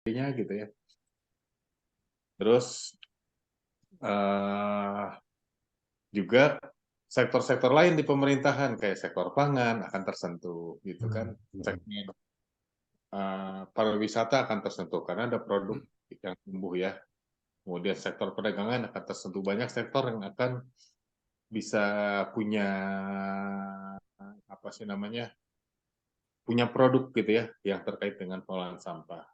sebagainya gitu ya. Terus juga sektor-sektor lain di pemerintahan kayak sektor pangan akan tersentuh gitu kan. Sektor pariwisata akan tersentuh karena ada produk yang tumbuh ya. Kemudian sektor perdagangan akan tersentuh, banyak sektor yang akan bisa punya apa sih namanya, punya produk gitu ya yang terkait dengan pengelolaan sampah.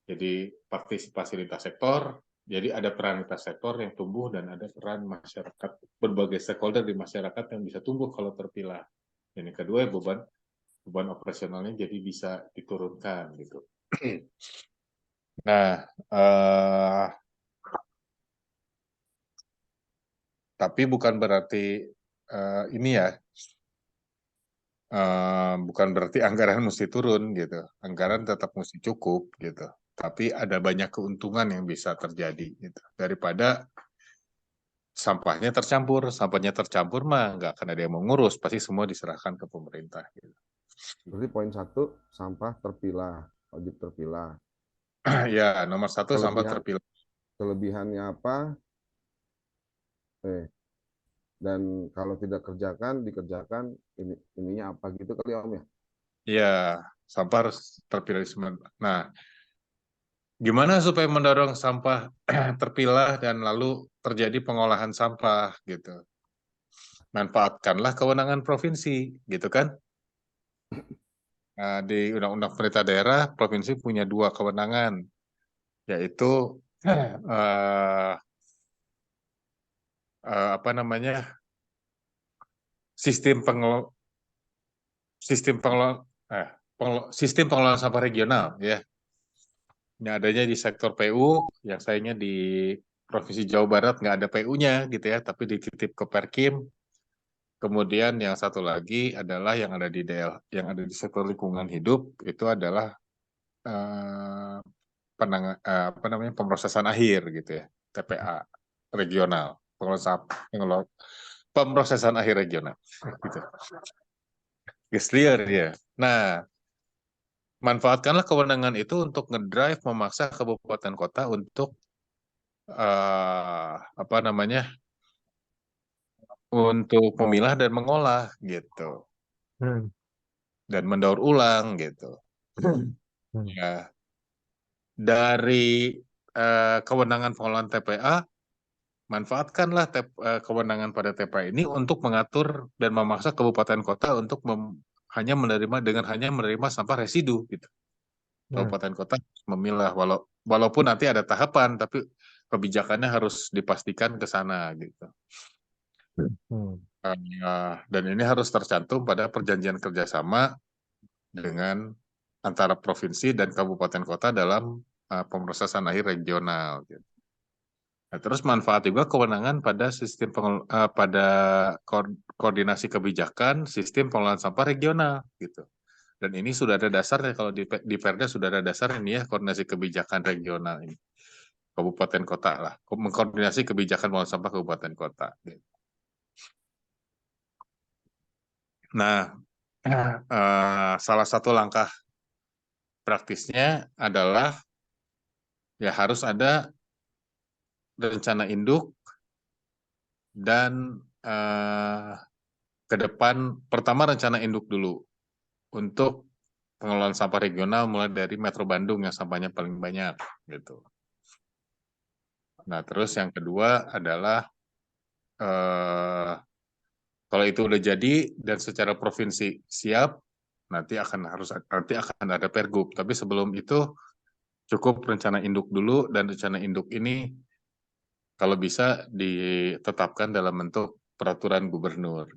Jadi partisipasi lintas sektor, jadi ada peran lintas sektor yang tumbuh dan ada peran masyarakat, berbagai stakeholder di masyarakat yang bisa tumbuh kalau terpilah. Dan yang kedua beban operasionalnya jadi bisa diturunkan gitu. Nah, tapi bukan berarti ini ya, bukan berarti anggaran mesti turun gitu. Anggaran tetap mesti cukup gitu. Tapi ada banyak keuntungan yang bisa terjadi gitu. Daripada sampahnya tercampur mah nggak akan ada yang mengurus, pasti semua diserahkan ke pemerintah. Gitu. Berarti poin satu, sampah terpilah, wajib terpilah. Ya, nomor satu sampah Kelebihan terpilah. kelebihannya apa? Eh, dan kalau tidak dikerjakan ininya apa gitu kali Om ya? Ya, sampah harus terpilah. Nah, gimana supaya mendorong sampah terpilah dan lalu terjadi pengolahan sampah gitu? Manfaatkanlah kewenangan provinsi, gitu kan? Nah, di Undang-Undang Pemerintah Daerah, provinsi punya dua kewenangan, yaitu eh, apa namanya, sistem pengel sistem pengel eh, sistem pengelolaan sampah regional, ya. Ini adanya di sektor PU, yang sayangnya di Provinsi Jawa Barat nggak ada PU-nya gitu ya, tapi dititip ke Perkim. Kemudian yang satu lagi adalah yang ada di sektor lingkungan hidup itu adalah eh, apa namanya, pemrosesan akhir gitu ya, TPA regional, pemrosesan akhir regional gitu. Clear ya. Nah, manfaatkanlah kewenangan itu untuk ngedrive, memaksa kabupaten kota untuk apa namanya, untuk memilah dan mengolah gitu, Hmm. dan mendaur ulang gitu. Hmm. Ya, dari kewenangan pengelolaan TPA, manfaatkanlah kewenangan pada TPA ini untuk mengatur dan memaksa kabupaten kota untuk hanya menerima sampah residu gitu. Hmm. Kabupaten kota memilah, walaupun nanti ada tahapan, tapi kebijakannya harus dipastikan ke sana gitu. Hmm. Dan ini harus tercantum pada perjanjian kerjasama dengan antara provinsi dan kabupaten kota dalam pemrosesan akhir regional. Gitu. Nah, terus manfaat juga kewenangan pada pada koordinasi kebijakan sistem pengelolaan sampah regional gitu. Dan ini sudah ada dasarnya, kalau di Perda sudah ada dasar ini ya, koordinasi kebijakan regional ini. Kabupaten kota lah, mengkoordinasi kebijakan pengelolaan sampah kabupaten kota. Gitu. Nah, salah satu langkah praktisnya adalah ya harus ada rencana induk dan ke depan, pertama rencana induk dulu untuk pengelolaan sampah regional mulai dari Metro Bandung yang sampahnya paling banyak gitu. Nah, terus yang kedua adalah kalau itu udah jadi dan secara provinsi siap, nanti akan ada pergub. Tapi sebelum itu cukup rencana induk dulu, dan rencana induk ini kalau bisa ditetapkan dalam bentuk peraturan gubernur.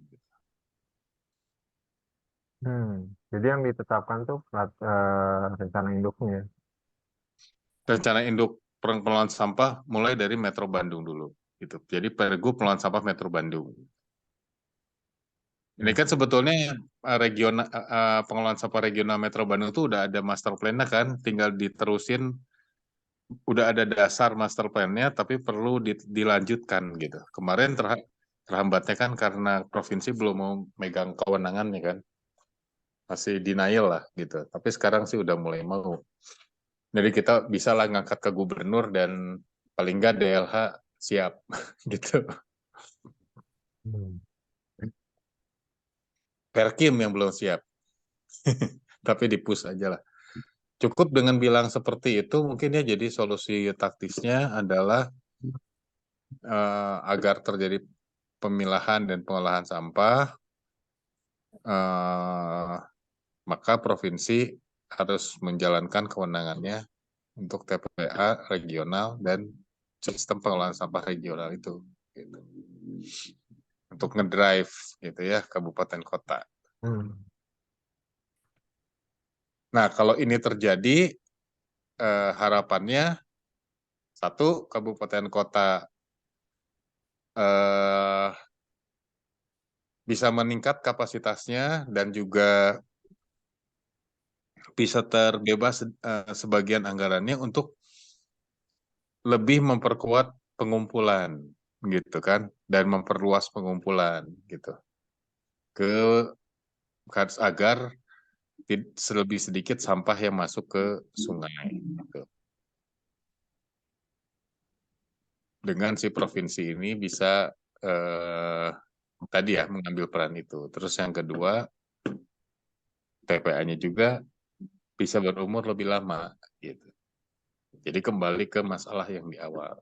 Jadi yang ditetapkan tuh rencana induknya. Rencana induk pengelolaan sampah mulai dari Metro Bandung dulu. Gitu. Jadi pergub pengelolaan sampah Metro Bandung. Ini Hmm. kan sebetulnya pengelolaan sampah regional Metro Bandung itu udah ada master plan-nya kan, tinggal diterusin, udah ada dasar master plan-nya, tapi perlu dilanjutkan gitu. Kemarin terhambatnya kan karena provinsi belum mau megang kewenangannya kan, masih denial lah gitu. Tapi sekarang sih udah mulai mau. Jadi kita bisa lah ngangkat ke gubernur dan paling nggak DLH siap gitu. Hmm. Perkim yang belum siap, tapi dipus aja lah. Cukup dengan bilang seperti itu mungkin ya, jadi solusi taktisnya adalah agar terjadi pemilahan dan pengolahan sampah, eh, maka provinsi harus menjalankan kewenangannya untuk TPA regional dan sistem pengolahan sampah regional itu, gitu. Untuk ngedrive gitu ya kabupaten kota. Hmm. Nah kalau ini terjadi, harapannya satu, kabupaten kota eh, bisa meningkat kapasitasnya dan juga bisa terbebas sebagian anggarannya untuk lebih memperkuat pengumpulan gitu kan, dan memperluas pengumpulan gitu ke agar lebih sedikit sampah yang masuk ke sungai gitu. Dengan si provinsi ini bisa tadi ya mengambil peran itu. Terus yang kedua, TPA-nya juga bisa berumur lebih lama gitu. Jadi kembali ke masalah yang di awal.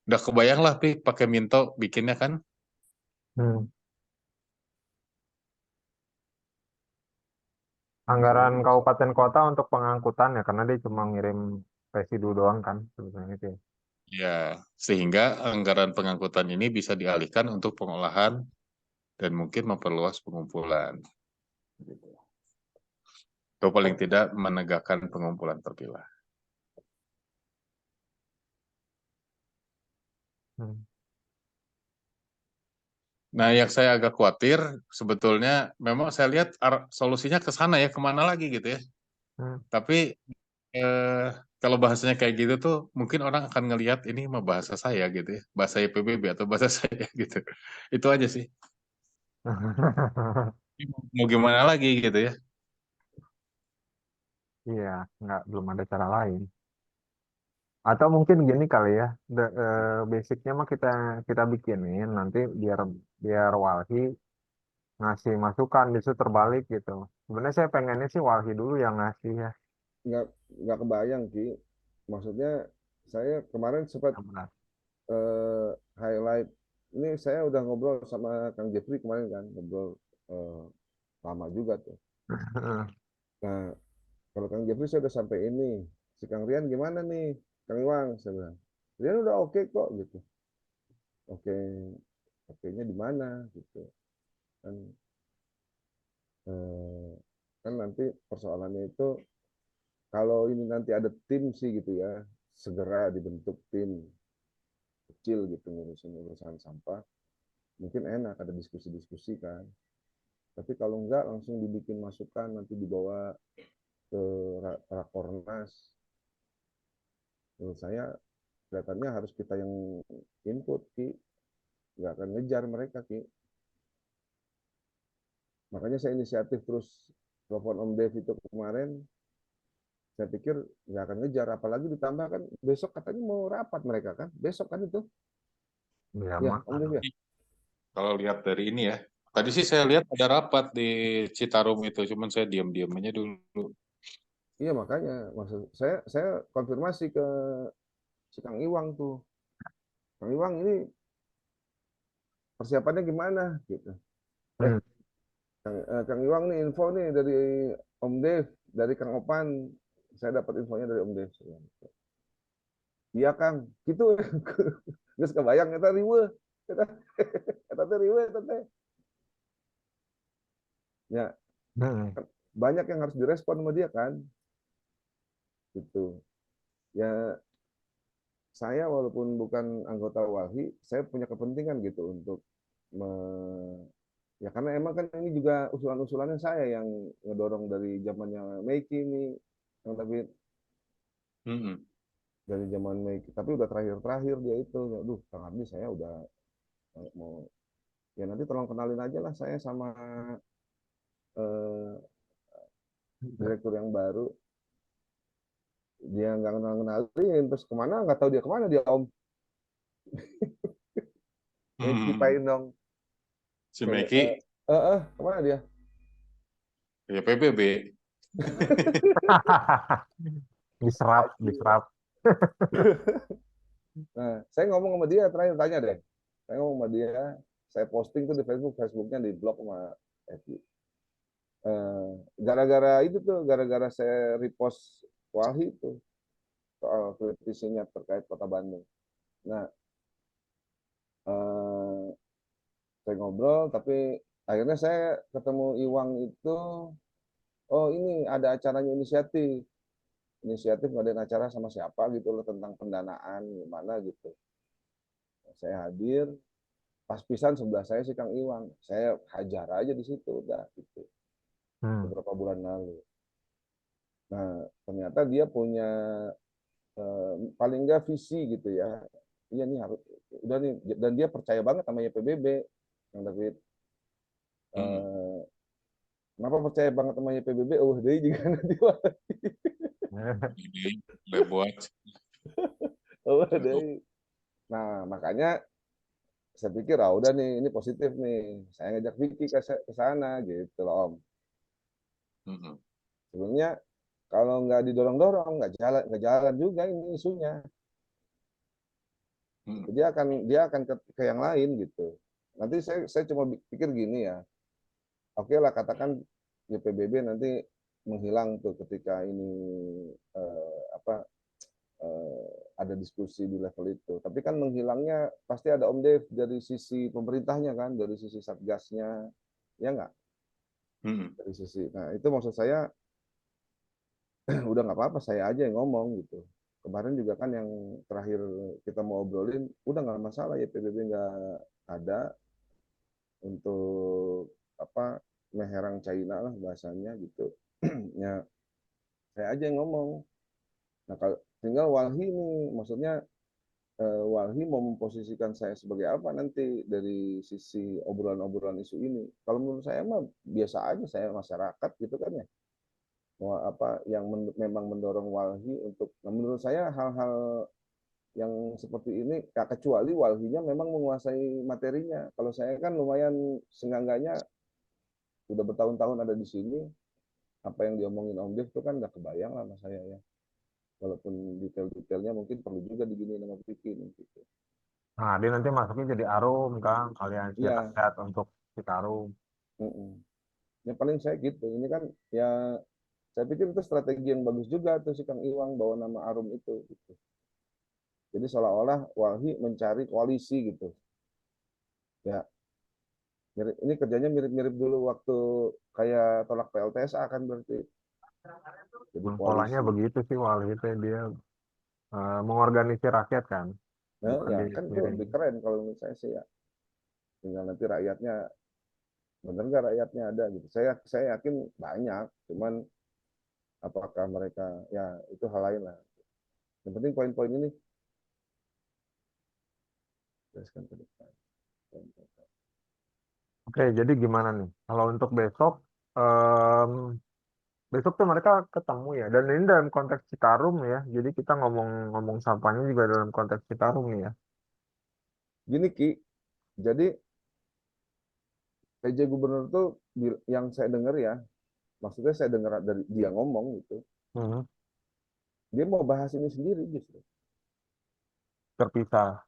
Udah kebayang lah Pi pakai Minto bikinnya kan? Hmm. Anggaran kabupaten kota untuk pengangkutan ya, karena dia cuma ngirim residu doang kan sebetulnya itu ya. Ya, sehingga anggaran pengangkutan ini bisa dialihkan untuk pengolahan dan mungkin memperluas pengumpulan. Gitu. Atau paling tidak menegakkan pengumpulan terpilah. Hmm. Nah, yang saya agak khawatir sebetulnya memang saya lihat solusinya ke sana ya, kemana lagi gitu ya. Hmm. Tapi kalau bahasanya kayak gitu tuh mungkin orang akan ngelihat ini mah bahasa saya gitu ya, bahasa PBB atau bahasa saya gitu. Itu aja sih. Mau gimana lagi gitu ya. Iya, nggak, belum ada cara lain. Atau mungkin gini kali ya, basicnya mah kita kita bikinin nanti biar biar Walhi ngasih masukan, justru terbalik gitu. Sebenarnya saya pengennya sih Walhi dulu yang ngasih ya. nggak nggak kebayang Ki. Maksudnya saya kemarin sempat Yang benar. eh, highlight ini, saya udah ngobrol sama Kang Jeffrey kemarin kan, ngobrol eh, lama juga tuh. Nah, kalau Kang Jeffrey saya udah sampai ini, si Kang Rian gimana nih, Kang Iwang, saya bilang Rian udah oke kok gitu. Oke, oke-nya di mana gitu kan. eh, Kan nanti persoalannya itu kalau ini nanti ada tim sih gitu ya, segera dibentuk tim kecil gitu ngurusin urusan sampah, mungkin enak ada diskusi-diskusi kan. Tapi kalau enggak langsung dibikin masukan nanti dibawa ke rakornas, menurut saya kelihatannya harus kita yang input Ki, nggak akan ngejar mereka Ki. Makanya saya inisiatif terus telepon Om Dev itu kemarin, saya pikir nggak akan ngejar, apalagi ditambah kan besok katanya mau rapat mereka kan, besok kan itu Ya, ya Om Dev ya. Kalau lihat dari ini ya, tadi sih saya lihat ada rapat di Citarum itu, cuman saya diam-diam aja dulu. Iya makanya maksud saya konfirmasi ke si Kang Iwang tuh, Kang Iwang ini persiapannya gimana gitu. Eh Hmm. Kang Iwang nih info nih dari Om Dev, dari Kang Opan, saya dapat infonya dari Om Dev. Iya Kang, gitu. Geus kebayang eta riweuh. Eta teh riweuh eta teh. Ya, Hmm. banyak yang harus direspon sama dia kan. Gitu. Ya, saya walaupun bukan anggota WALHI, saya punya kepentingan gitu untuk ya karena emang kan ini juga usulan-usulannya saya yang ngedorong dari zamannya Meiki ini, yang tapi Mm-mm. dari zaman Meiki, tapi udah terakhir-terakhir dia itu, aduh Kang Abdi saya udah mau, ya nanti tolong kenalin aja lah saya sama eh, direktur yang baru, dia nggak kenalin, terus kemana nggak tahu dia kemana dia Om. Hmm. Ceritain dong. Si Kayak Meki kemana dia? ya PBB. Diserap, diserap. Nah, saya ngomong sama dia terakhir tanya deh. Saya ngomong sama dia, saya posting tuh di Facebook, Facebooknya di blog sama FB. Gara-gara itu tuh, gara-gara saya repost Walhi itu soal kritisinya terkait Kota Bandung. Nah, eh, saya ngobrol, tapi akhirnya saya ketemu Iwang itu, oh ini ada acaranya inisiatif ngadain acara sama siapa gitu loh tentang pendanaan gimana gitu. Saya hadir, pas pisan sebelah saya si Kang Iwang, saya hajar aja di situ udah gitu Hmm. beberapa bulan lalu. Nah ternyata dia punya paling enggak visi gitu ya. Iya nih harus udah nih, dan dia percaya banget sama YPBB yang David. Hmm. Eh, Kenapa percaya banget sama YPBB? Oh, dia juga nanti Jadi boleh buat. oh, dia. Nah, makanya saya pikir ah udah nih ini positif nih. Saya ngajak Vicky ke sana gitu loh Om. Hmm. Sebenarnya kalau nggak didorong-dorong nggak jalan juga ini isunya. Hmm. Dia akan ke yang lain gitu. Nanti saya cuma pikir gini ya. Oke lah katakan YPBB nanti menghilang tuh ketika ini apa ada diskusi di level itu. Tapi kan menghilangnya pasti ada Om Dev dari sisi pemerintahnya kan, dari sisi satgasnya, ya nggak? Hmm. Dari sisi. Nah itu maksud saya udah nggak apa-apa saya aja yang ngomong gitu. Kemarin juga kan yang terakhir kita mau obrolin, udah nggak masalah ya PBB nggak ada untuk apa meherang China lah bahasanya gitu. Ya saya aja yang ngomong. Nah kalau tinggal Walhi nih, maksudnya Walhi mau memposisikan saya sebagai apa nanti dari sisi obrolan-obrolan isu ini. Kalau menurut saya mah biasa aja saya masyarakat gitu kan ya. Mau apa yang memang mendorong Walhi untuk nah menurut saya hal-hal yang seperti ini ya kecuali Walhinya memang menguasai materinya. Kalau saya kan lumayan senggangganya udah bertahun-tahun ada di sini, apa yang diomongin Om Dev itu kan udah kebayang lah sama saya ya. Walaupun detail-detailnya mungkin perlu juga digini sama bikin gitu. Nah, dia nanti masuknya jadi Arum, Kang. Aliansi Iya, Rakyat untuk Citarum. ya paling saya gitu. Ini kan ya saya pikir itu strategi yang bagus juga tuh si Kang Iwang bawa nama Arum itu gitu. Jadi seolah-olah Walhi mencari koalisi gitu. Ya, ini kerjanya mirip-mirip dulu waktu kayak tolak PLTSA kan berarti. Jadi Polanya koalisi. begitu sih, Wali itu dia mengorganisir rakyat kan, Nah, bukan ya diri kan itu sendiri. lebih keren kalau menurut saya sih ya. Tinggal nanti rakyatnya bener nggak rakyatnya ada gitu. Saya yakin banyak, cuman apakah mereka ya itu hal lain lah. Yang penting poin-poin ini jelaskan ke depan. Oke, jadi gimana nih? Kalau untuk besok, em, besok tuh mereka ketemu ya. Dan ini dalam konteks Citarum ya. Jadi kita ngomong-ngomong sampahnya juga dalam konteks Citarum nih ya. Gini Ki, jadi PJ Gubernur tuh yang saya dengar ya, maksudnya saya dengar dari dia ngomong gitu, Mhm. dia mau bahas ini sendiri justru. Terpisah.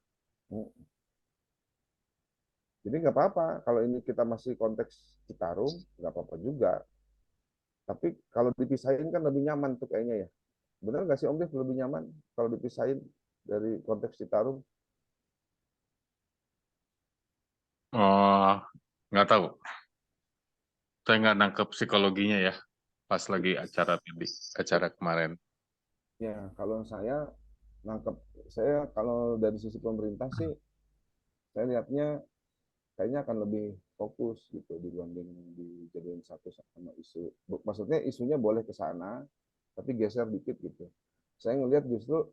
Jadi nggak apa-apa kalau ini kita masih konteks Citarum, nggak apa-apa juga. Tapi kalau dipisahin kan lebih nyaman tuh kayaknya ya. Benar nggak sih Om Dev lebih nyaman kalau dipisahin dari konteks Citarum? Oh, nggak tahu. Saya nggak nangkep psikologinya ya pas lagi acara tadi, acara kemarin. Ya, kalau saya nangkep, saya kalau dari sisi pemerintah sih, saya lihatnya kayaknya akan lebih fokus gitu dibanding dijadiin satu sama isu. Maksudnya isunya boleh ke sana, tapi geser dikit gitu. Saya ngelihat justru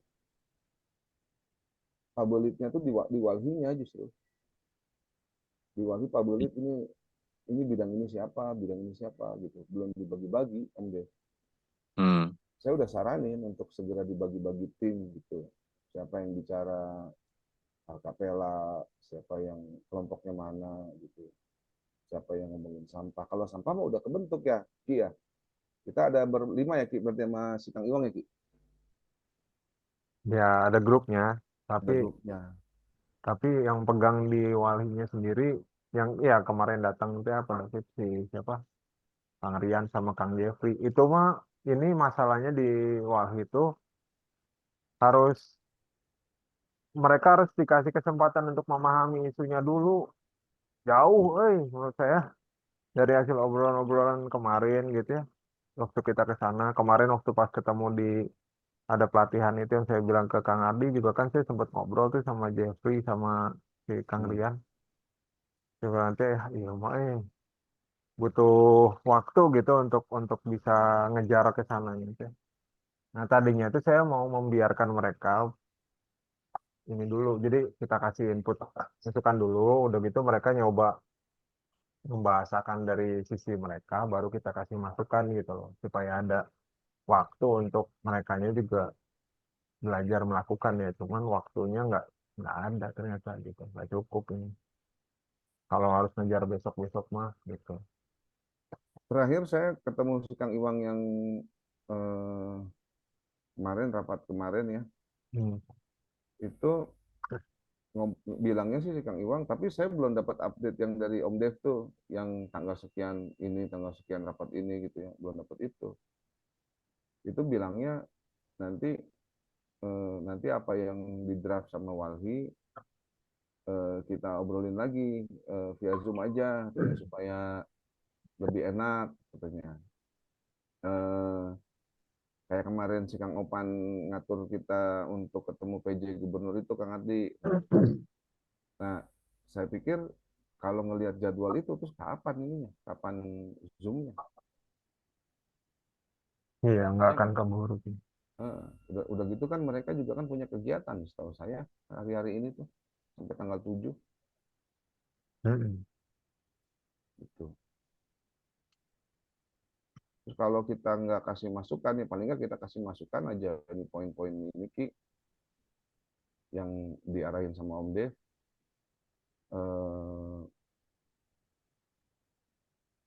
favoritnya tuh di Walhinya justru. Di Walhi favorit ini bidang ini siapa gitu. Belum dibagi-bagi Om Dev. Hmm. Saya udah saranin untuk segera dibagi-bagi tim gitu. Siapa yang bicara Alkapela, siapa yang kelompoknya mana gitu. Siapa yang ngomongin sampah. Kalau sampah mah udah kebentuk ya, Ki ya. Kita ada berlima ya Ki, berarti sama si Kang Iwang ya Ki. Ya ada grupnya, Ada tapi grupnya. yang pegang di walinya sendiri, yang ya kemarin datang itu apa David, si siapa, Kang Rian sama Kang Jeffrey itu mah, ini masalahnya di wali itu harus, mereka harus dikasih kesempatan untuk memahami isunya dulu. Jauh, menurut saya, dari hasil obrolan-obrolan kemarin gitu ya. Waktu kita ke sana, kemarin waktu pas ketemu di ada pelatihan itu yang saya bilang ke Kang Ardi juga kan, saya sempat ngobrol tuh sama Jeffrey sama si Kang Hmm. Rian. Saya bilang nanti, iya mah butuh waktu gitu untuk bisa ngejar ke sana gitu. Nah tadinya tuh saya mau membiarkan mereka ini dulu, jadi kita kasih input masukan dulu, udah gitu mereka nyoba membahasakan dari sisi mereka, baru kita kasih masukan gitu loh, supaya ada waktu untuk merekanya juga belajar melakukan ya. Cuman waktunya nggak ada ternyata gitu, nggak cukup ini. Kalau harus ngejar besok-besok mah gitu. Terakhir saya ketemu si Kang Iwang yang eh, kemarin, rapat kemarin ya. Hmm. Itu bilangnya sih si Kang Iwang, tapi saya belum dapat update yang dari Om Dev tuh, yang tanggal sekian ini, tanggal sekian rapat ini gitu ya, belum dapat itu. Itu bilangnya nanti nanti apa yang di draft sama Walhi kita obrolin lagi via Zoom aja, katanya, supaya lebih enak katanya. Eh, Kayak kemarin si Kang Opan ngatur kita untuk ketemu PJ Gubernur itu Kang Ardi. Nah, saya pikir kalau ngelihat jadwal itu terus kapan ininya? Kapan Zoom-nya? Iya, nggak Ya akan nggak? keburu sih. Udah gitu kan mereka juga kan punya kegiatan setahu saya hari-hari ini tuh sampai tanggal 7 Mm-mm. gitu. Terus kalau kita nggak kasih masukan ya paling nggak kita kasih masukan aja ini poin-poin ini Ki yang diarahin sama Om Dev. Eh,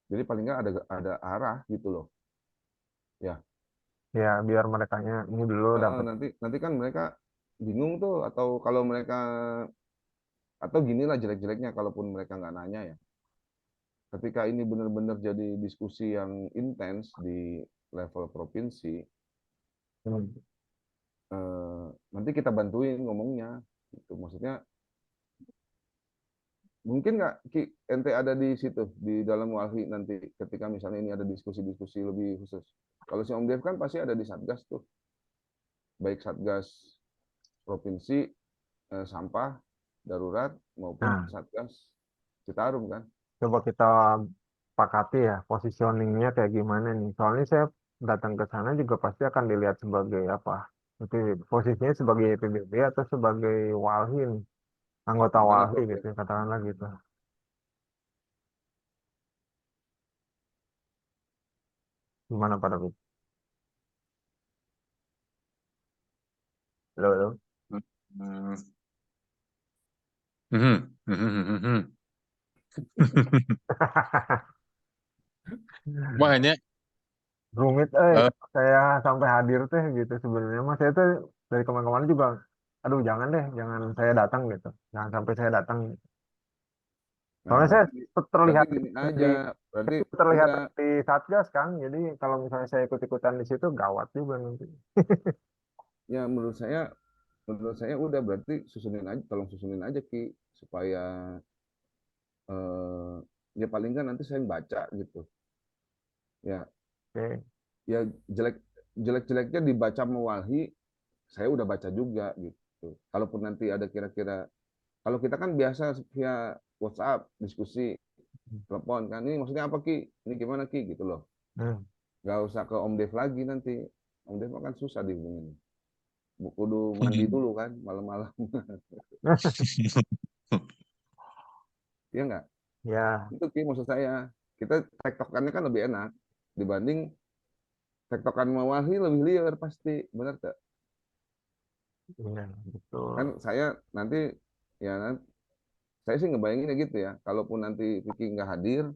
jadi paling nggak ada arah gitu loh. Ya, Ya biar merekanya ini dulu dapat. nanti nanti kan mereka bingung tuh atau kalau mereka atau ginilah jelek-jeleknya kalaupun mereka nggak nanya ya. Ketika ini benar-benar jadi diskusi yang intens di level provinsi, Hmm. nanti kita bantuin ngomongnya. Gitu. Maksudnya mungkin nggak Ki, ente ada di situ di dalam walhi nanti ketika misalnya ini ada diskusi-diskusi lebih khusus. Kalau si Om Dev kan pasti ada di Satgas tuh, baik Satgas provinsi sampah darurat maupun Nah, Satgas Citarum kan. coba kita sepakati ya positioningnya kayak gimana nih. Soalnya saya datang ke sana juga pasti akan dilihat sebagai apa? Itu posisinya sebagai PBB atau sebagai walhi nih, anggota Gimana walhi tuh Om gitu Dev? ya, katakanlah gitu. Gimana Pak David? Halo, halo. Hmm. Mhm. Mhm. Mhm. Makanya Rumit, eh, kalau saya sampai hadir teh gitu sebenarnya mas, saya tuh dari kemarin-kemarin juga, aduh jangan deh, jangan saya datang gitu, jangan sampai saya datang. Nah, Soalnya saya berarti terlihat gini di aja. Berarti terlihat enggak. di Satgas kan, jadi kalau misalnya saya ikut-ikutan di situ gawat juga nanti. Ya menurut saya udah berarti susunin aja, tolong susunin aja Ki supaya eh, ya paling nggak nanti saya baca gitu. Ya, Oke. ya jelek-jeleknya dibaca mewalhi, saya udah baca juga gitu. Kalaupun nanti ada kira-kira, kalau kita kan biasa via WhatsApp diskusi, telepon kan, ini maksudnya apa Ki? Ini gimana Ki? Gitu loh. Hmm. Nggak usah ke Om Dev lagi nanti. Om Dev kan susah dihubungin. Kudu mandi dulu kan malam-malam. Iya nggak? Ya, Itu Ki maksud saya. Kita tektokannya kan lebih enak dibanding tektokan sama Walhi lebih liar pasti, benar tak? Iya, betul. Kan saya nanti ya saya sih ngebayanginnya gitu ya. Kalaupun nanti Vicky nggak hadir,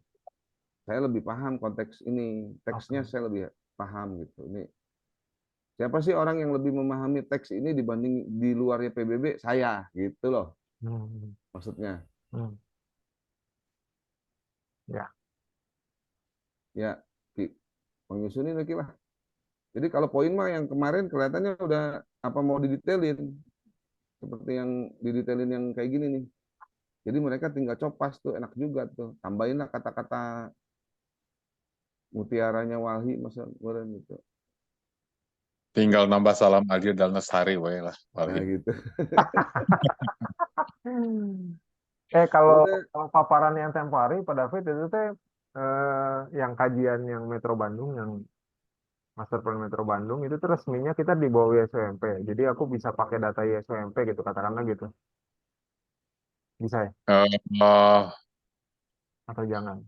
saya lebih paham konteks ini, teksnya Oke. saya lebih paham gitu. Ini siapa sih orang yang lebih memahami teks ini dibanding di luarnya PBB? Saya gitu loh Hmm, maksudnya. hmm, ya. Ya, Ki, menyusunin lagi lah. Jadi kalau poin mah yang kemarin kelihatannya udah apa mau didetailin seperti yang didetailin yang kayak gini nih. Jadi mereka tinggal copas tuh enak juga tuh. Tambahin lah kata-kata mutiaranya Walhi masa kemarin gitu. Tinggal nambah salam Agil dan Lestari, wae lah Nah paling. gitu. Kalau Udah, paparan yang tempo hari pada David itu teh yang kajian yang Metro Bandung, yang Master Plan Metro Bandung itu tuh resminya kita di bawah YSUMP. Jadi aku bisa pakai data YSUMP gitu, katakanlah gitu. Bisa ya? Eh, eh, Atau jangan?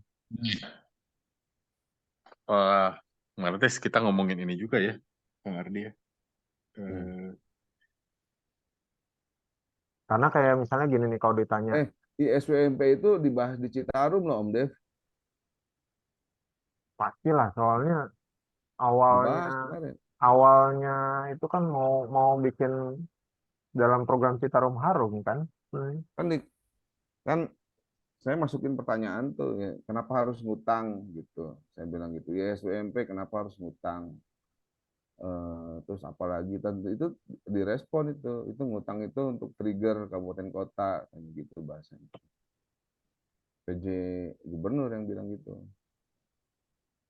eh, Kemarin kita ngomongin ini juga ya, Kang Ardi ya. hmm. Eh, Karena kayak misalnya gini nih, kalau ditanya, ISWMP itu dibahas di Citarum loh Om Dev. pastilah soalnya awalnya Dibahas kemarin. awalnya itu kan mau mau bikin dalam program Citarum Harum kan. Kan di, kan saya masukin pertanyaan tuh ya, kenapa harus ngutang gitu. Saya bilang gitu, ISWMP kenapa harus ngutang? Terus apalagi tentu itu direspon itu ngutang itu untuk trigger kabupaten kota kan gitu bahasanya. PJ gubernur yang bilang gitu,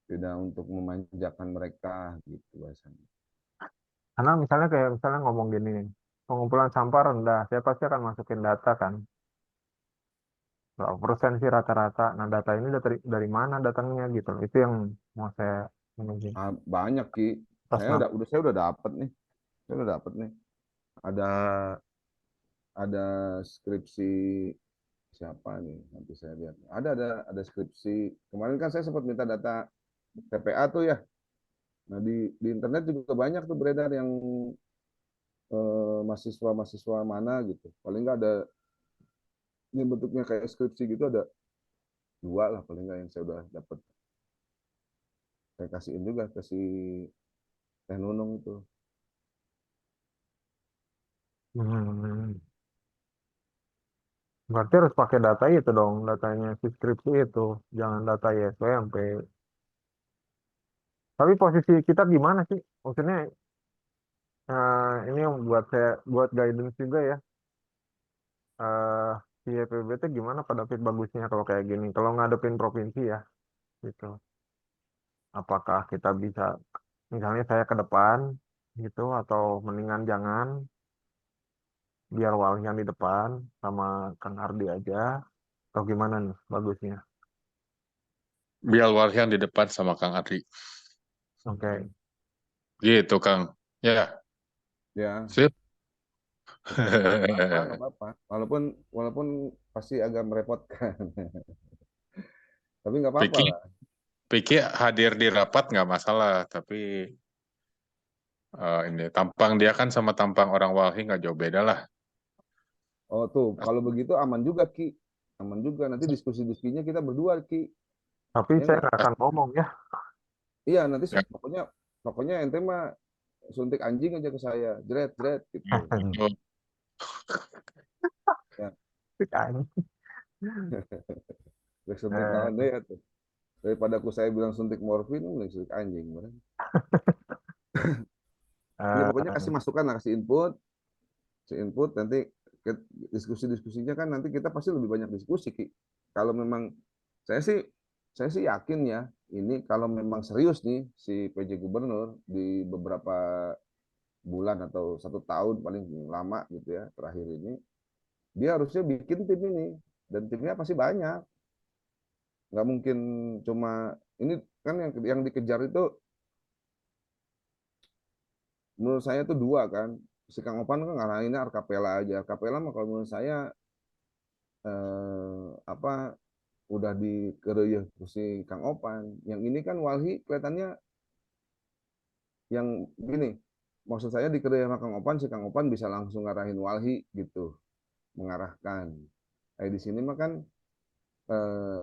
tidak untuk memanjakan mereka gitu bahasanya. Karena misalnya kayak misalnya ngomong gini nih, pengumpulan sampah rendah, saya pasti akan masukin data kan. Berapa persen sih rata-rata? Nah, data ini dari mana datangnya gitu. Itu yang mau saya ini. Banyak Ki, Pas nama. saya udah dapet nih, saya udah dapet nih. Ada ada skripsi siapa nih nanti saya lihat. Ada skripsi. Kemarin kan saya sempat minta data TPA tuh ya. Nah di internet juga banyak tuh beredar yang mahasiswa-mahasiswa mana gitu. Paling nggak ada ini bentuknya kayak skripsi gitu ada dua lah paling nggak yang saya udah dapat. Saya kasihin juga kasih Teh Nunung itu. Hmm. Berarti harus pakai data itu dong, datanya si skripsi itu. Jangan data YSWMP. Tapi posisi kita gimana sih? Maksudnya ini yang buat saya, buat guidance juga ya. eh si YPBT gimana pada fit bagusnya kalau kayak gini? Kalau ngadepin provinsi ya, gitu. Apakah kita bisa, misalnya saya ke depan, gitu, atau mendingan jangan, biar Wal yang di depan, sama Kang Ardi aja, atau gimana nih bagusnya? Biar Warhian di depan sama Kang Adri. Oke. Gitu, Kang. Ya, Ya, sip. nggak apa-apa. Walaupun walaupun pasti agak merepotkan, tapi nggak apa-apa Piki, lah. Piki hadir di rapat nggak masalah, tapi ini tampang dia kan sama tampang orang Walhi nggak jauh beda lah. Oh tuh, kalau begitu aman juga Ki. Aman juga. Nanti diskusi-diskusinya kita berdua Ki. Tapi Ya saya enggak? nggak akan ngomong ya. Iya, nanti Ya, pokoknya pokoknya ente mah suntik anjing aja ke saya. Jret, jret gitu. oh, Ya, Kan. suntik naon Eh, deh ya tuh. Daripada aku saya bilang suntik morfin, mending suntik anjing. Bener. Ya pokoknya eh, kasih masukan lah, kasih input nanti diskusi-diskusinya kan nanti kita pasti lebih banyak diskusi Ki. Kalau memang saya sih saya sih yakin ya ini kalau memang serius nih si PJ Gubernur di beberapa bulan atau 1 tahun paling lama gitu ya terakhir ini dia harusnya bikin tim ini dan timnya pasti banyak, nggak mungkin cuma ini kan yang dikejar itu menurut saya tuh dua kan. Si Kang Opan kan ngarahinnya Arkapela aja. Arkapela mah kalau menurut saya apa udah di si Kang Opan. Yang ini kan Walhi kelihatannya yang gini, maksud saya di kerja sama Kang Opan, si Kang Opan bisa langsung ngarahin Walhi gitu, mengarahkan. Di sini mah kan eh,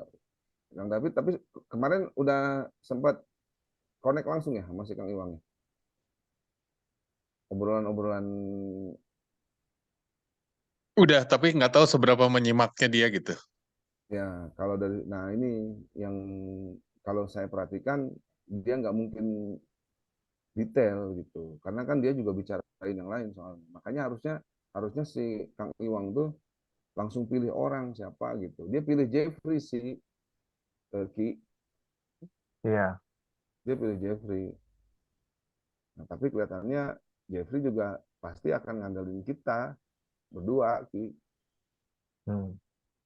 Kang David, tapi kemarin udah sempat connect langsung ya sama si Kang Iwang ya. Obrolan-obrolan Udah, tapi nggak tahu seberapa menyimaknya dia gitu. ya kalau dari, nah ini yang kalau saya perhatikan dia nggak mungkin detail gitu, karena kan dia juga bicarain yang lain soalnya. Makanya harusnya harusnya si Kang Iwang tuh langsung pilih orang siapa gitu. Dia pilih Jeffrey sih, Ki. Iya. Dia pilih Jeffrey. Nah, tapi kelihatannya Jeffrey juga pasti akan ngandelin kita berdua, Ki. Hmm.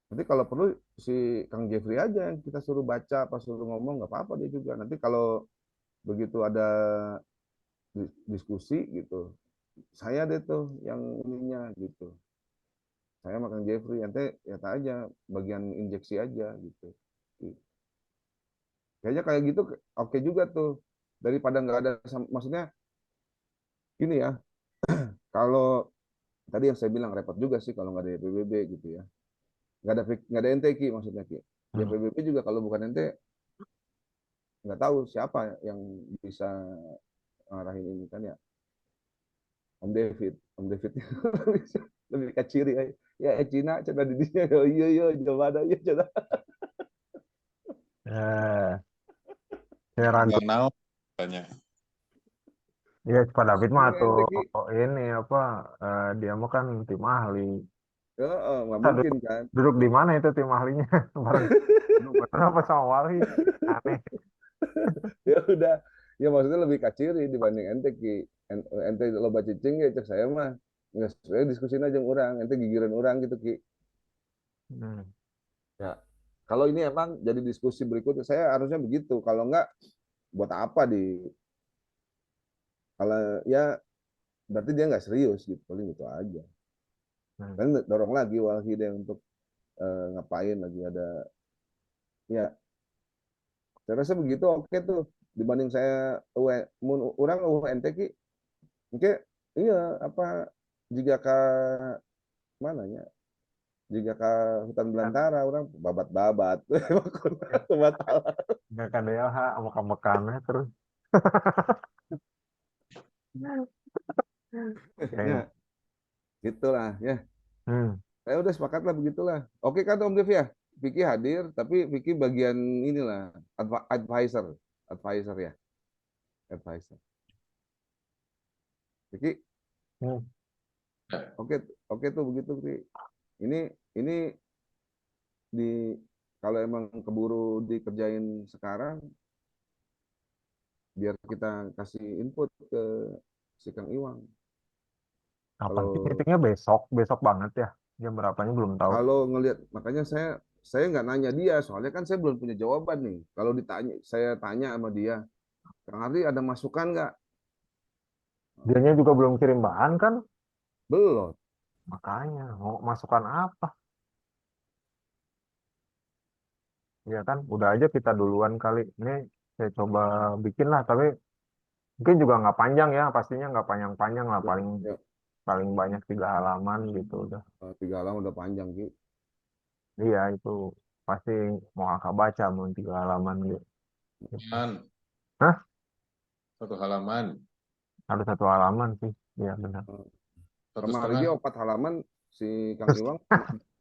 Nanti kalau perlu si Kang Jeffrey aja yang kita suruh baca, pas suruh ngomong nggak apa-apa dia juga. Nanti kalau begitu ada diskusi gitu, saya deh tuh yang ininya gitu. Saya makan Jeffrey, nanti ya tak aja bagian injeksi aja gitu. Kayaknya kayak gitu oke juga tuh, daripada nggak ada, maksudnya gini ya, kalau tadi yang saya bilang repot juga sih kalau nggak ada PBB gitu ya, nggak ada ente Ki, maksudnya Ki. Ya Hmm. PBB juga kalau bukan ente nggak tahu siapa yang bisa ngarahin ini kan ya. Om David lebih kaciri ya, Cina cina di dunia, oh iya iya coba ada iya coba. Eh, saya ragu. Tinggal naon katanya. Ya, Pak David mah Ini tuh ente Ki. ini apa? Dia mah kan tim ahli. Nggak Kita mungkin duduk, kan. duduk di mana itu tim ahlinya? Bareng duduk bareng apa sama Wali? Aneh. Ya udah, ya maksudnya lebih kaciri dibanding ente Ki. Ente loba cicing ya cek saya mah nggak, saya diskusin aja sama orang, ente gigiran orang gitu Ki. Hmm. Ya, kalau ini emang jadi diskusi berikutnya, saya harusnya begitu. Kalau enggak, buat apa di, kalau ya berarti dia nggak serius gitu, paling gitu aja. Hmm. Dan dorong lagi Walhida untuk ngapain lagi ada, ya saya rasa begitu oke tuh, dibanding saya orang UNT Ki. Oke, iya apa, jika ke mana ya? Jika ke hutan belantara orang babat-babat. Batal. Nggak kan DLH sama kamekannya terus. Kayak, Ya, gitulah ya. hmm. Saya udah sepakat lah begitulah. Oke kan Om Dev ya? Vicky hadir, tapi Vicky bagian inilah advisor, advisor ya, advisor. Vicky, Hmm. oke, oke tuh begitu Vicky. Ini di, kalau emang keburu dikerjain sekarang, biar kita kasih input ke si Kang Iwang. Kapan sih Kalau meetingnya besok? Besok banget ya. Jam berapanya belum tahu. kalau ngelihat, makanya saya nggak nanya dia, soalnya kan saya belum punya jawaban nih. Kalau ditanya, saya tanya sama dia, Kang Ardi ada masukan nggak? Dianya juga belum kirim bahan kan? Belum. Makanya mau masukan apa? Ya kan, udah aja kita duluan kali. Ini saya coba bikin lah, tapi mungkin juga nggak panjang ya, pastinya nggak panjang-panjang lah, Ya, paling ya, paling banyak 3 halaman gitu udah. 3 halaman udah panjang Ki. Iya itu pasti mau kakak baca mau 3 halaman gitu. Man, Hah? 1 halaman, Ada 1 halaman sih. Iya benar. satu Kemarin setengah. dia 4 halaman si Kang Iwang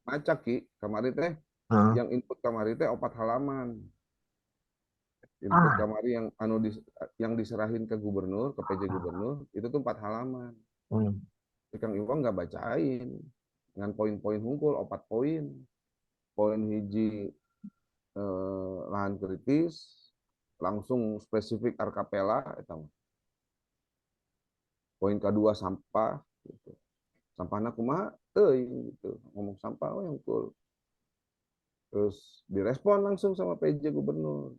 macak Ki. Kemarin teh Heeh. yang input kemarin teh 4 halaman. Input Ah, kemarin yang diserahin ke gubernur, ke PJ gubernur itu tuh 4 halaman. hmm. Si Kang Iwang nggak bacain dengan poin-poin hunkul 4 poin. Poin hiji lahan kritis, langsung spesifik arkapela itu. Poin kedua sampah gitu. Sampahna kumaha teuing gitu. Ngomong sampah we hungkul. Terus direspon langsung sama PJ gubernur.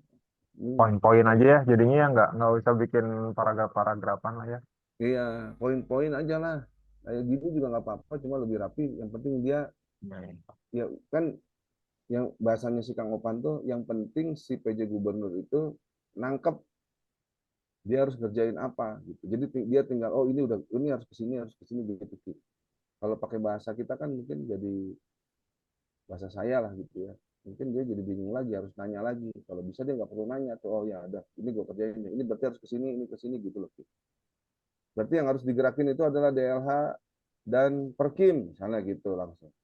Poin-poin aja ya. Jadinya ya nggak usah bikin paragraf-paragrafan lah ya. Iya, poin-poin aja lah. Kayak gitu juga nggak apa-apa, cuma lebih rapi. Yang penting dia, Hmm. ya kan, yang bahasanya si Kang Opan tuh, yang penting si PJ gubernur itu nangkep dia harus kerjain apa gitu. Jadi dia tinggal oh ini harus ke sini gitu. Kalau pakai bahasa kita kan mungkin jadi bahasa saya lah gitu ya. Mungkin dia jadi bingung lagi, harus nanya lagi. Kalau bisa dia nggak perlu nanya tuh, oh ya ada, ini gue kerjain, ini berarti harus ke sini, ini ke sini gitu loh. Berarti yang harus digerakin itu adalah DLH dan Perkim, misalnya gitu langsung.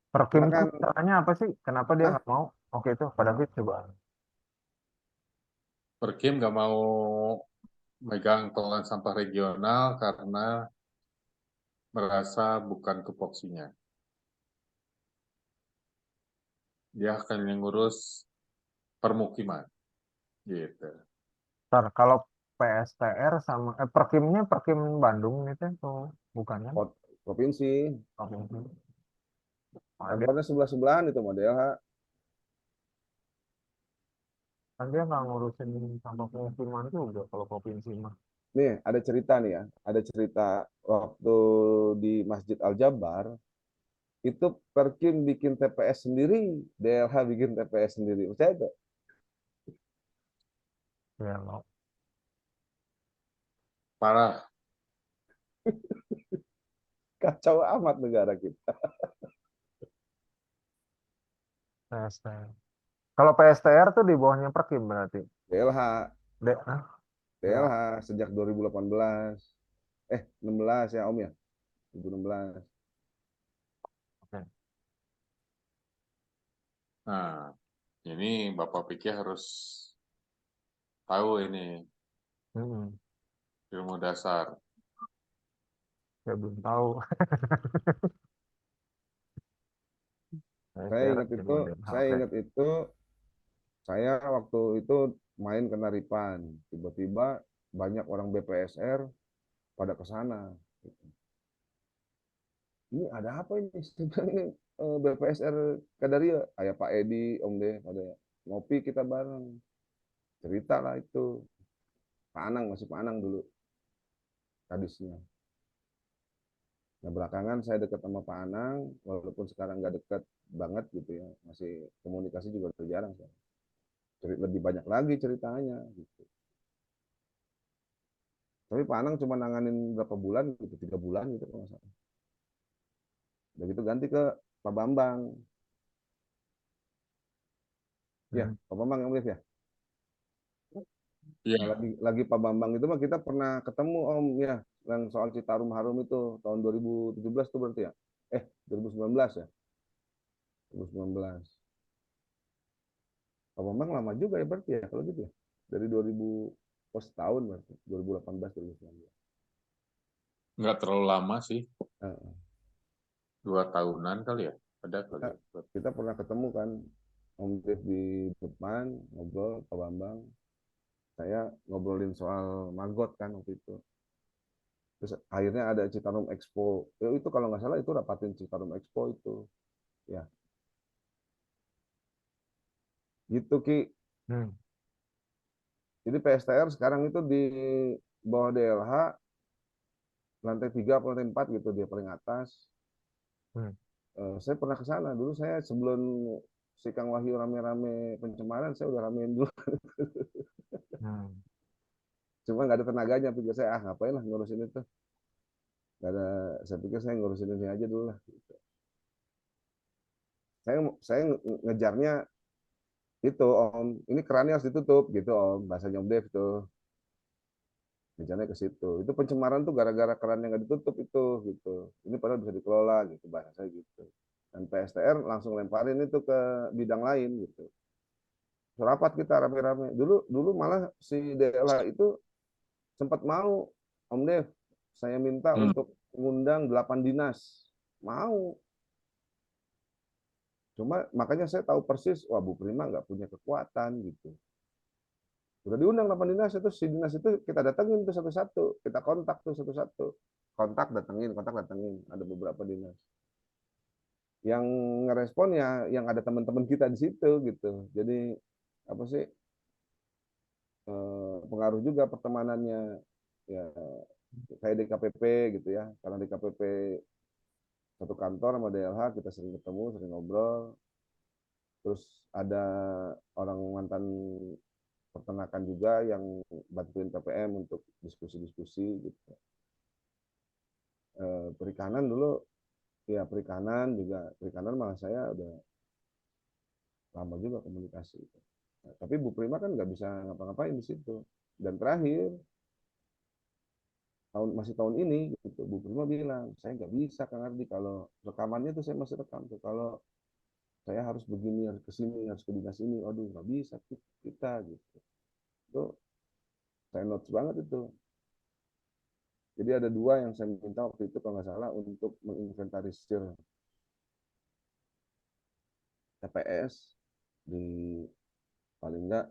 Perkim Cuma tuh kan, caranya apa sih? Kenapa dia ah, nggak mau? Oke itu, Pak David coba. Perkim nggak mau megang pengelolaan sampah regional karena merasa bukan tupoksinya. Dia akan yang ngurus permukiman, gitu. Ntar, kalau PSTR sama Perkimnya Perkim Bandung itu tuh bukan kan? provinsi, Provinsi. Oh, kantornya sebelah-sebelahan itu mau DLH. dia nggak ngurusin sampah pemukiman juga kalau provinsi mah. Nih, ada cerita nih ya. Ada cerita waktu di Masjid Al Jabar, itu Perkim bikin TPS sendiri, DLH bikin TPS sendiri. Percaya itu? Ya, lo. Parah. Kacau amat negara kita. PSTR. Kalau PSTR tuh di bawahnya Perkim berarti. DLH, Ya, DLH sejak 2018. 16 ya Om ya? 2016. oke. Nah, ini Bapak pikir harus tahu ini Hmm, ilmu dasar. saya belum tahu. Saya PSTR ingat di itu, model. saya Oke. ingat itu, saya waktu itu main ke Naripan. Tiba-tiba banyak orang BPSR pada ke sana. Ini ada apa ini? Sebenarnya ini BPSR Kadaria, kayak Pak Edi, Om De, pada ngopi kita bareng. Cerita lah itu. Pak Anang, masih Pak Anang dulu kadisnya. Nah belakangan saya dekat sama Pak Anang, walaupun sekarang nggak dekat banget gitu ya, masih komunikasi juga udah jarang. Lebih banyak lagi ceritanya. Gitu. Tapi Pak Anang cuma nanganin berapa bulan gitu, 3 bulan gitu kalau nggak salah. Udah gitu ganti ke Pak Bambang. Ya, Hmm. Pak Bambang yang lihat ya. Nah, Iya, lagi Pak Bambang itu mah kita pernah ketemu Om ya, yang soal Citarum Harum itu tahun 2017 tuh berarti ya. 2019 ya. 2019. Pak Bambang lama juga ya berarti ya kalau gitu ya. Dari 2000 oh setahun berarti 2018 2019. nggak terlalu lama sih, Nah, 2 tahunan kali ya, ada kali kita, ya. kita pernah ketemu kan Om Dev di depan ngobrol Pak Bambang. Saya ngobrolin soal Magot kan waktu itu. Terus akhirnya ada Citarum Expo. Itu kalau nggak salah itu rapatin Citarum Expo itu. Ya, gitu Ki. Hmm. Jadi PSTR sekarang itu di bawah DLH lantai 3 atau lantai 4 gitu dia paling atas. Hmm. Saya pernah ke sana dulu saya sebelum si Kang Wahyu rame-rame pencemaran saya udah ramein dulu. Hmm. Cuma nggak ada tenaganya pikir saya ngapain lah ngurusin itu. Gak ada, saya pikir saya ngurusin ini aja dulu lah. Saya ngejarnya itu Om, ini kerannya harus ditutup gitu Om, bahasanya Om Dev tuh. Rencananya ke situ. Itu pencemaran tuh gara-gara keran yang nggak ditutup itu gitu. Ini padahal bisa dikelola gitu bahasa saya gitu. Dan PSTR langsung lemparin itu ke bidang lain gitu. Rapat kita rame-rame. Dulu dulu malah si DLH itu sempat mau Om Dev, saya minta Hmm. untuk mengundang 8 dinas. Mau. Cuma makanya saya tahu persis, wah Bu Prima nggak punya kekuatan gitu. Udah diundang 8 dinas itu, si dinas itu kita datengin tuh satu-satu, kita kontak tuh satu-satu. Kontak datengin, ada beberapa dinas. Yang ngerespon ya yang ada teman-teman kita di situ gitu. Jadi apa sih pengaruh juga pertemanannya ya kayak di KPP gitu ya. Karena di KPP satu kantor sama DLH kita sering ketemu, sering ngobrol. Terus ada orang mantan peternakan juga yang bantuin PPM untuk diskusi-diskusi gitu. Perikanan dulu, ya perikanan malah saya udah lama juga komunikasi. Nah, tapi Bu Prima kan nggak bisa ngapa-ngapain di situ. Dan terakhir masih tahun ini gitu, Bu Prima bilang saya nggak bisa Kang Ardi, kalau rekamannya tuh saya masih rekam tuh, kalau saya harus begini, harus kesini, harus ke dinas ini, aduh nggak bisa kita gitu. Itu saya notes banget itu. Jadi ada dua yang saya minta waktu itu kalau nggak salah untuk menginventarisir TPS di paling nggak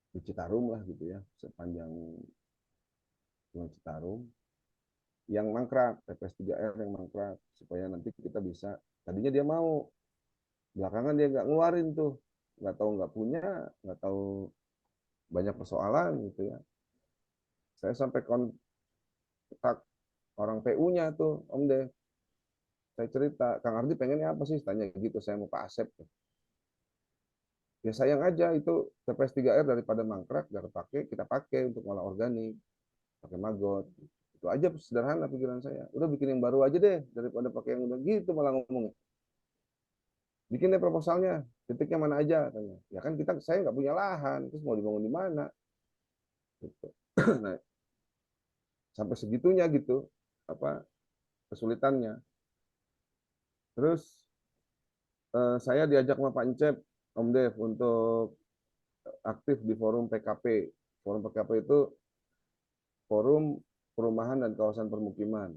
di Citarum lah gitu ya, sepanjang Sungai Citarum yang mangkrak, TPS 3R yang mangkrak, supaya nanti kita bisa, tadinya dia mau, belakangan dia nggak ngeluarin tuh, nggak tahu nggak punya, nggak tahu banyak persoalan gitu ya. Saya sampai kontak orang PU-nya tuh, Om Dev. Saya cerita, Kang Ardi pengennya apa sih? Tanya gitu, saya mau Pak Asep. Ya sayang aja itu TPS 3R daripada mangkrak, gak kepake, kita pakai untuk ngolah organik, pakai maggot. Itu aja sederhana pikiran saya. Udah bikin yang baru aja deh, daripada pakai yang udah gitu malah ngomongnya. Bikin deh proposalnya, titiknya mana aja, tanya. Ya kan saya nggak punya lahan, terus mau dibangun di mana? Gitu. Nah, sampai segitunya gitu, apa kesulitannya. Terus saya diajak sama Pak Encep, Om Dev, untuk aktif di forum PKP. Forum PKP itu forum perumahan dan kawasan permukiman.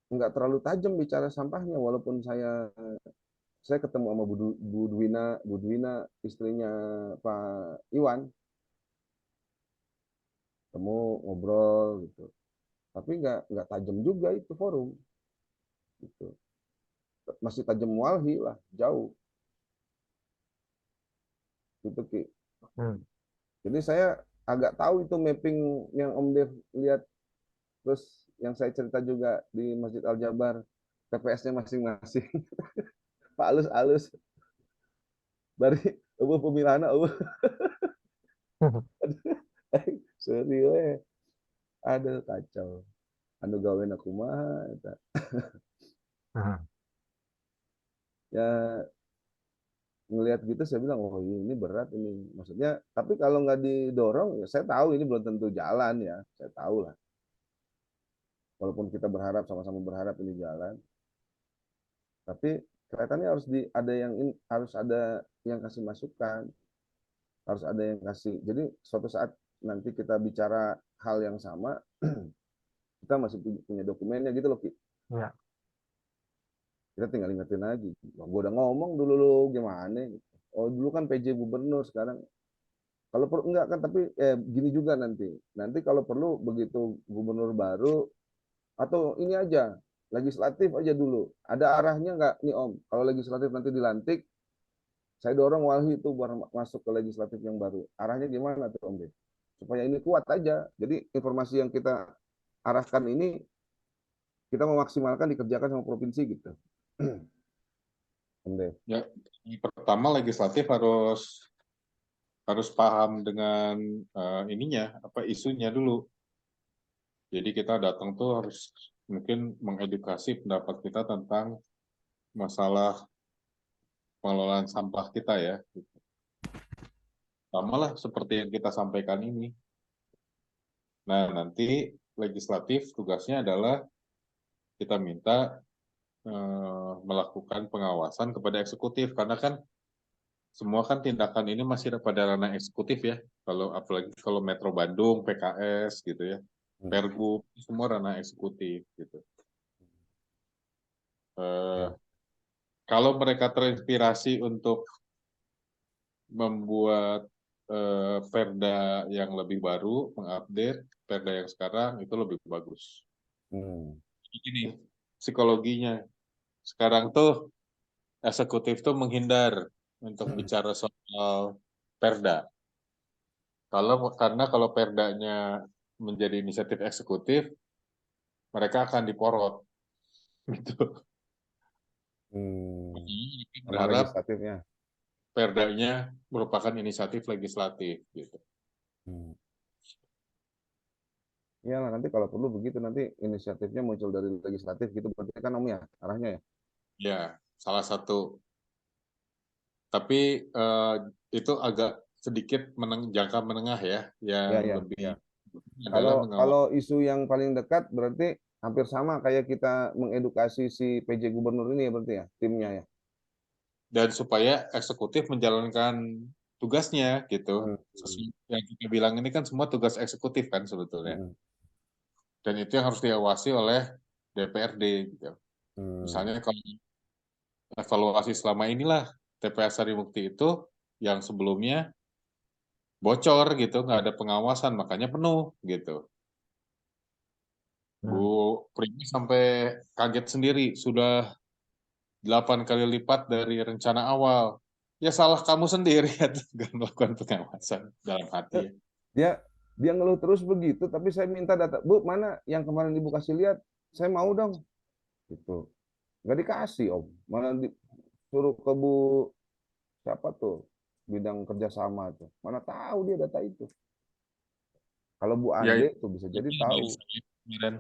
Nggak terlalu tajam bicara sampahnya, walaupun saya ketemu sama Bu Dwina istrinya Pak Iwan, ketemu ngobrol gitu. Tapi nggak tajam juga itu forum, gitu. Masih tajam Walhi lah, jauh. Gitu Ki. Hmm. Jadi saya agak tahu itu mapping yang Om Dev lihat. Terus yang saya cerita juga di Masjid Al Jabar, TPS-nya masing-masing. Pak alus-alus. Bari, pemilihan, serius, ada kacau. Anu gawe aku mah, ya ngelihat gitu saya bilang, oh ini berat ini. Maksudnya, tapi kalau nggak didorong, ya saya tahu ini belum tentu jalan ya. Saya tahu lah. Walaupun kita berharap, sama-sama berharap ini jalan. Tapi kelihatannya harus ada yang kasih masukan, harus ada yang kasih. Jadi suatu saat nanti kita bicara hal yang sama, kita masih punya dokumennya gitu loh, Ki. Ya. Kita tinggal ingetin lagi. Gue udah ngomong dulu lo gimana? Oh dulu kan PJ gubernur, sekarang kalau perlu enggak kan, tapi gini juga nanti. Nanti kalau perlu begitu gubernur baru atau ini aja legislatif aja dulu. Ada arahnya nggak nih Om? Kalau legislatif nanti dilantik, saya dorong Walhi itu buat masuk ke legislatif yang baru. Arahnya gimana tuh Om Dev? Supaya ini kuat aja. Jadi informasi yang kita arahkan ini kita memaksimalkan dikerjakan sama provinsi gitu. Om Dev. Ya, pertama legislatif harus paham dengan ininya, apa isunya dulu. Jadi kita datang tuh harus mungkin mengedukasi pendapat kita tentang masalah pengelolaan sampah kita ya. Sama lah seperti yang kita sampaikan ini. Nah, nanti legislatif tugasnya adalah kita minta melakukan pengawasan kepada eksekutif, karena kan semua kan tindakan ini masih pada ranah eksekutif ya. Kalau apalagi kalau Metro Bandung, PKS gitu ya, Pergub, semua ranah eksekutif gitu. Kalau mereka terinspirasi untuk membuat Perda yang lebih baru, mengupdate Perda yang sekarang itu lebih bagus. Ini psikologinya. Sekarang tuh eksekutif tuh menghindar untuk bicara soal Perda. Karena kalau Perdanya menjadi inisiatif eksekutif, mereka akan diporot. Gitu. Sama Berharap legislatifnya. perdanya merupakan inisiatif legislatif gitu. Hmm. Iyalah nanti kalau perlu begitu nanti inisiatifnya muncul dari legislatif gitu berarti kan Om ya arahnya ya. Ya, salah satu. Tapi itu agak sedikit jangka menengah ya, Ya yang ya lebih ya. adalah Kalau mengawal. kalau isu yang paling dekat berarti hampir sama kayak kita mengedukasi si PJ Gubernur ini ya berarti ya timnya ya. Dan supaya eksekutif menjalankan tugasnya gitu. Hmm. Sesuai yang kita bilang ini kan semua tugas eksekutif kan sebetulnya. Hmm. Dan itu yang harus diawasi oleh DPRD gitu. Hmm. Misalnya kalau evaluasi selama inilah TPS Sarimukti itu yang sebelumnya bocor gitu, nggak ada pengawasan, makanya penuh gitu. Bu Hmm. Prima sampai kaget sendiri, sudah 8 kali lipat dari rencana awal. Ya salah kamu sendiri ya, nggak melakukan pengawasan dalam hati ya. Dia dia ngeluh terus begitu tapi saya minta data Bu mana yang kemarin Ibu kasih lihat saya mau dong gitu nggak dikasih Om malah disuruh ke Bu siapa tuh bidang kerjasama tuh mana tahu dia data itu kalau Bu Ya Ande tuh bisa itu jadi yang tahu. kemarin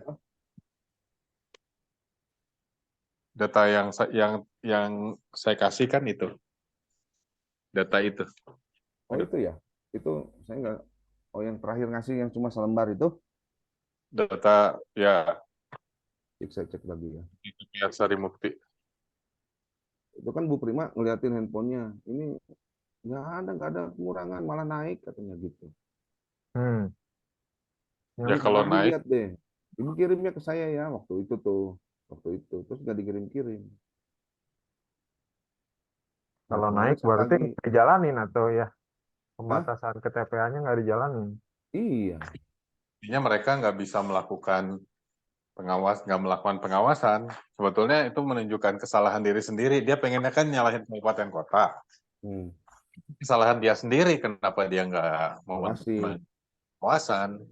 data yang saya kasih kan itu data itu. Oh Aduh, itu ya itu saya nggak oh yang terakhir ngasih yang cuma selembar itu data ya saya cek lagi ya TPS Sarimukti. itu kan Bu Prima ngeliatin handphonenya ini nggak ada pengurangan malah naik katanya gitu. Hmm. Ya Ibu kalau nanti naik, lihat deh. Ibu kirimnya ke saya ya waktu itu tuh. Waktu itu. Terus nggak dikirim-kirim. Nah Kalau kemarin naik saya berarti lagi. nggak dijalanin atau ya Hah? pembatasan ke TPA-nya nggak dijalanin. Iya. artinya mereka nggak bisa melakukan nggak melakukan pengawasan. Sebetulnya itu menunjukkan kesalahan diri sendiri. Dia pengennya kan nyalahin kabupaten kota. Hmm. Kesalahan dia sendiri, kenapa dia nggak mau Awasi. pengawasan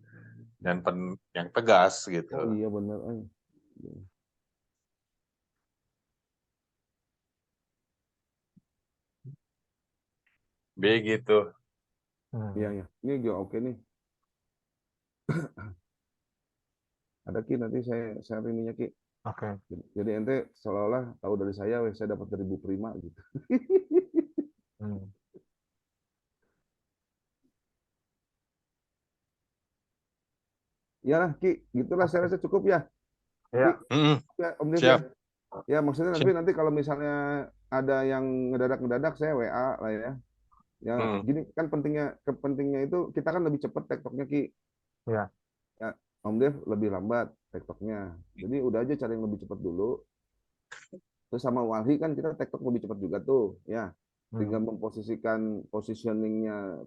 dan yang tegas gitu. Oh iya bener. Begitu. Iya Hmm. ya. Ini juga oke nih. Ada Ki nanti saya share ininya Ki. Oke. Jadi ente seolah-olah tahu dari saya, weh, saya dapat dari Bu Prima gitu. Hmm. Iyalah Ki, gitulah saya Oke. rasa cukup ya. Ki, Ya. ya Om Dev ya. Siap. Ya maksudnya Siap. nanti kalau misalnya ada yang ngedadak-ngedadak saya WA lah ya. Ya, Hmm. gini kan kepentingnya itu kita kan lebih cepat tektoknya Ki. Ya. Ya, Om Dev lebih lambat tektoknya. Jadi udah aja cari yang lebih cepat dulu. Terus sama Walhi kan kita tektok lebih cepat juga tuh. Ya, tinggal Hmm. memposisikan positioningnya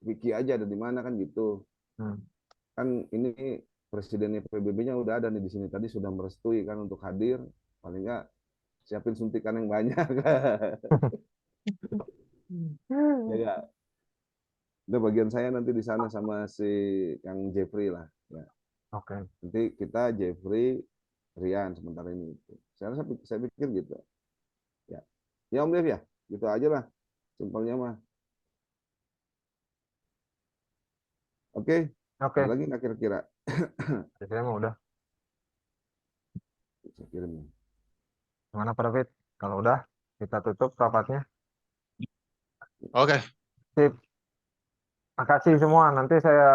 Vicky aja ada di mana kan gitu. Hmm. Kan ini presidennya PBB-nya udah ada nih di sini tadi sudah merestui kan untuk hadir. Paling nggak siapin suntikan yang banyak. Ya, ya. Itu bagian saya nanti di sana sama si Kang Jeffrey lah. Ya. Oke. Nanti kita Jeffrey, Rian sementara ini. Saya pikir gitu. Ya, ya Om Dev ya, gitu aja lah. Simpelnya mah. Oke, ada Oke. lagi nggak kira-kira? Saya mau udah. Saya kirim. Gimana Pak David? Kalau udah kita tutup rapatnya. Oke. Sip. Makasih semua. Nanti saya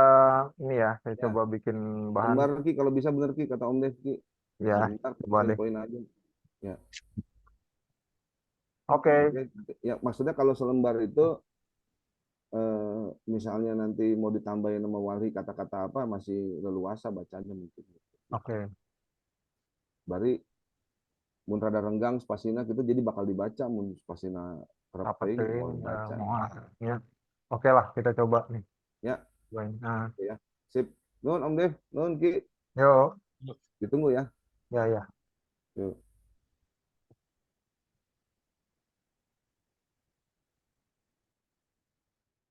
ini ya, saya Ya, coba bikin bahan. lembar Ki kalau bisa bener Ki kata Om Dev Ki. Ya, Sebentar coba deh. poin aja. Ya, Oke. oke. Ya, maksudnya kalau selembar itu misalnya nanti mau ditambahin nama wali kata-kata apa masih leluasa bacanya mungkin. Oke. Bari mun rada renggang spasina gitu jadi bakal dibaca mun spasina kerap Apa teuing sih? mau dibaca. Mau ya. Oke lah, kita coba nih. Ya, Nah, oke ya. Sip. Nun Om Dev, nun Ki, yuk. ditunggu ya. Ya, ya. Yuk.